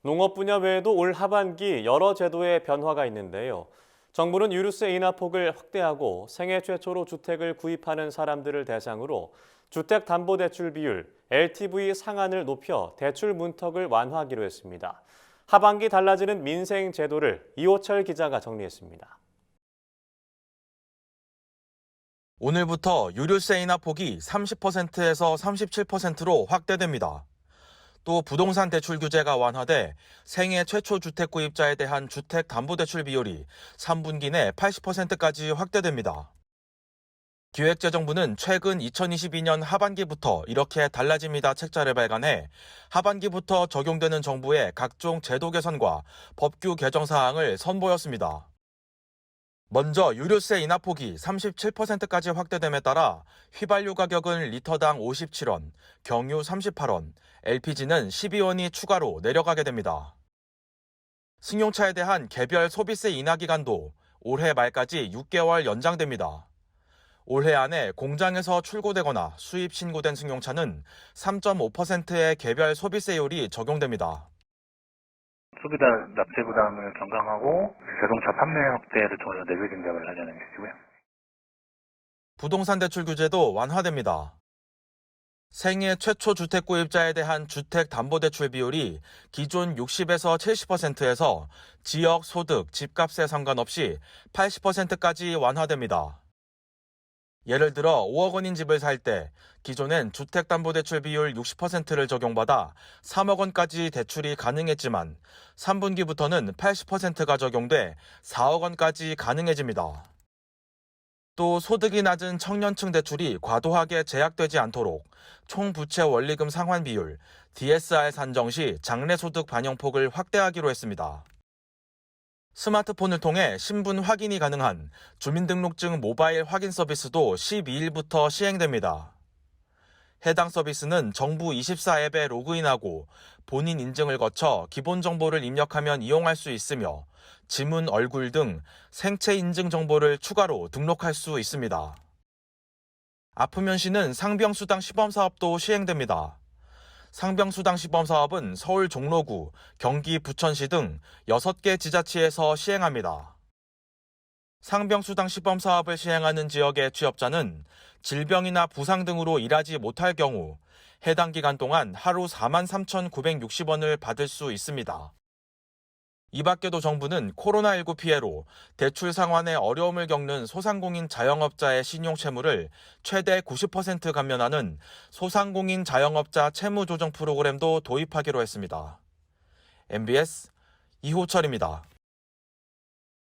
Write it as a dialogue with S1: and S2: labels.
S1: 농업 분야 외에도 올 하반기 여러 제도의 변화가 있는데요. 정부는 유류세 인하폭을 확대하고 생애 최초로 주택을 구입하는 사람들을 대상으로 주택담보대출 비율, LTV 상한을 높여 대출 문턱을 완화하기로 했습니다. 하반기 달라지는 민생 제도를 이호철 기자가 정리했습니다.
S2: 오늘부터 유류세 인하 폭이 30%에서 37%로 확대됩니다. 또 부동산 대출 규제가 완화돼 생애 최초 주택 구입자에 대한 주택담보대출 비율이 3분기 내 80%까지 확대됩니다. 기획재정부는 최근 2022년 하반기부터 이렇게 달라집니다 책자를 발간해 하반기부터 적용되는 정부의 각종 제도 개선과 법규 개정 사항을 선보였습니다. 먼저 유류세 인하폭이 37%까지 확대됨에 따라 휘발유 가격은 리터당 57원, 경유 38원, LPG는 12원이 추가로 내려가게 됩니다. 승용차에 대한 개별 소비세 인하 기간도 올해 말까지 6개월 연장됩니다. 올해 안에 공장에서 출고되거나 수입 신고된 승용차는 3.5%의 개별 소비세율이 적용됩니다.
S3: 소비자 납세 부담을 경감하고 자동차 판매 확대를 통해서 내부 증감을 하려는 것이고요.
S2: 부동산 대출 규제도 완화됩니다. 생애 최초 주택 구입자에 대한 주택담보대출 비율이 기존 60에서 70%에서 지역, 소득, 집값에 상관없이 80%까지 완화됩니다. 예를 들어 5억 원인 집을 살 때 기존엔 주택담보대출 비율 60%를 적용받아 3억 원까지 대출이 가능했지만 3분기부터는 80%가 적용돼 4억 원까지 가능해집니다. 또 소득이 낮은 청년층 대출이 과도하게 제약되지 않도록 총부채 원리금 상환 비율, DSR 산정 시 장래소득 반영폭을 확대하기로 했습니다. 스마트폰을 통해 신분 확인이 가능한 주민등록증 모바일 확인 서비스도 12일부터 시행됩니다. 해당 서비스는 정부 24 앱에 로그인하고 본인 인증을 거쳐 기본 정보를 입력하면 이용할 수 있으며 지문, 얼굴 등 생체 인증 정보를 추가로 등록할 수 있습니다. 아프면 쉬는 상병수당 시범사업도 시행됩니다. 상병수당 시범사업은 서울 종로구, 경기 부천시 등 6개 지자체에서 시행합니다. 상병수당 시범사업을 시행하는 지역의 취업자는 질병이나 부상 등으로 일하지 못할 경우 해당 기간 동안 하루 43,960원을 받을 수 있습니다. 이 밖에도 정부는 코로나19 피해로 대출 상환에 어려움을 겪는 소상공인 자영업자의 신용채무를 최대 90% 감면하는 소상공인 자영업자 채무조정 프로그램도 도입하기로 했습니다. MBS 이호철입니다.